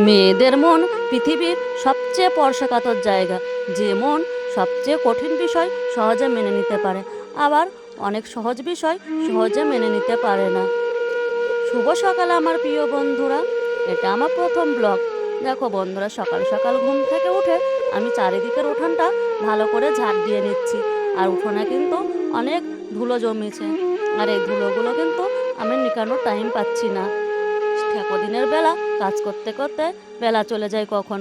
মেয়েদের মন পৃথিবীর সবচেয়ে স্পর্শকাতর জায়গা। যে মন সবচেয়ে কঠিন বিষয় সহজে মেনে নিতে পারে, আবার অনেক সহজ বিষয় সহজে মেনে নিতে পারে না। শুভ সকাল আমার প্রিয় বন্ধুরা, এটা আমার প্রথম ব্লগ। দেখো বন্ধুরা, সকাল সকাল ঘুম থেকে উঠে আমি চারিদিকের উঠোনটা ভালো করে ঝাড় দিয়ে নিচ্ছি। আর উঠোনে কিন্তু অনেক ধুলো জমেছে, আর এই ধুলোগুলো কিন্তু আমি নিকানোর টাইম পাচ্ছি না। দিনের বেলা কাজ করতে করতে বেলা চলে যায় কখন।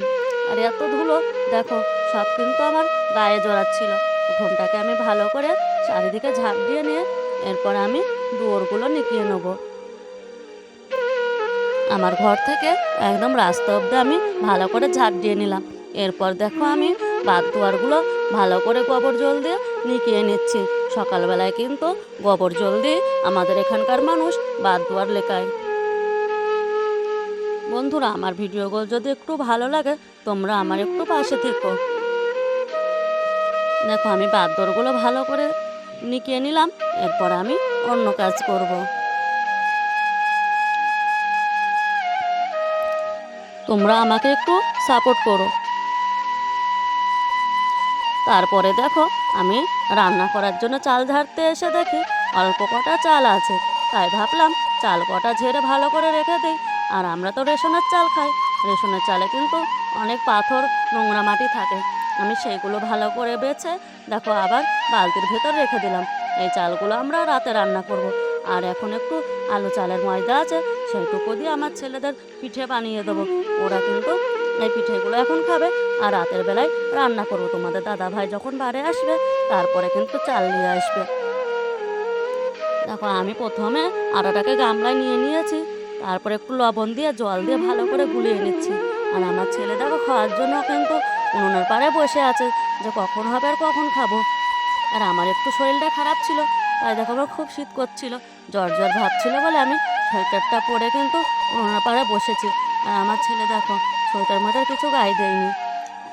আর এত ধুলো দেখো, সব কিন্তু আমার গায়ে জড়াচ্ছিল। উঠোনটাকে আমি ভালো করে চারিদিকে ঝাঁপ দিয়ে নিয়ে এরপর আমি দুয়ারগুলো নিকিয়ে নেবো। আমার ঘর থেকে একদম রাস্তা অব্দি আমি ভালো করে ঝাঁট দিয়ে নিলাম। এরপর দেখো আমি বাদ দুয়ারগুলো ভালো করে গোবর জল দিয়ে নিকিয়ে নিচ্ছি। সকালবেলায় কিন্তু গোবর জল দিয়ে আমাদের এখানকার মানুষ বাদ দুয়ার লেকায়। বন্ধুরা, আমার ভিডিওগুলো যদি একটু ভালো লাগে তোমরা আমার একটু পাশে থেকো। দেখো আমি বাদ দুয়ারগুলো ভালো করে নিকিয়ে নিলাম, এরপর আমি অন্য কাজ করব। তোমরা আমাকে একটু সাপোর্ট করো। তারপরে দেখো আমি রান্না করার জন্য চাল ঝাড়তে এসে দেখি অল্প কটা চাল আছে, তাই ভাবলাম চাল কটা ঝেড়ে ভালো করে রেখে দিই। আর আমরা তো রেশনের চাল খাই, রেশনের চালে কিন্তু অনেক পাথর নোংরা মাটি থাকে। আমি সেইগুলো ভালো করে বেছে দেখো আবার বালতির ভেতর রেখে দিলাম। এই চালগুলো আমরা রাতে রান্না করব। আর এখন একটু আলু চালের ময়দা আছে, সেইটুকু দিয়ে আমার ছেলেদের পিঠে বানিয়ে দেবো। ওরা কিন্তু এই পিঠেগুলো এখন খাবে, আর রাতের বেলায় রান্না করব। তোমাদের দাদা ভাই যখন বাড়ি আসবে তারপরে কিন্তু চাল নিয়ে আসবে। দেখো আমি প্রথমে আটাটাকে গামলায় নিয়ে নিয়েছি, তারপরে একটু লবণ দিয়ে জল দিয়ে ভালো করে গুলিয়ে নিচ্ছি। আর আমার ছেলে দেখো খাওয়ার জন্য কিন্তু উনুনের পাড়ে বসে আছে, যে কখন হবে আর কখন খাবো। আর আমার একটু শরীরটা খারাপ ছিল, তাই দেখো আমার খুব শীত করছিল, জ্বর জ্বর ভাব ছিল বলে আমি সোয়েটারটা পরে কিন্তু উনুনের পাড়ে বসেছি। আর আমার ছেলে দেখো সোয়েটার মোটার কিছু গায়ে দেয়নি।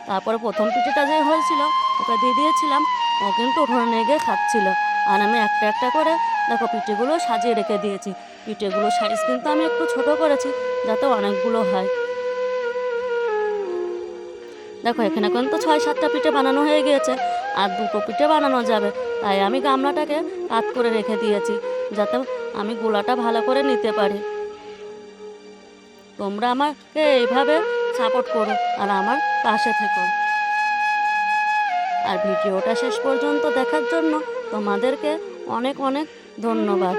তারপরে প্রথম পিঠেটা যে হয়েছিল ওকে দিয়ে দিয়েছিলাম, ও কিন্তু উঠোনে নিয়ে গিয়ে খাচ্ছিল। আর আমি একটা একটা করে দেখো পিঠেগুলো সাজিয়ে রেখে দিয়েছি। পিঠেগুলো সাইজ কিন্তু আমি একটু ছোট করেছি যাতে অনেকগুলো হয়। দেখো এখানে কিন্তু 6-7টা পিঠে বানানো হয়ে গিয়েছে, আর দুটো পিঠে বানানো যাবে, তাই আমি গামলাটাকে কাত করে রেখে দিয়েছি যাতে আমি গোলাটা ভালো করে নিতে পারি। তোমরা আমাকে এইভাবে সাপোর্ট করো আর আমার পাশে থেকো। আর ভিডিওটা শেষ পর্যন্ত দেখার জন্য তোমাদেরকে অনেক অনেক ধন্যবাদ।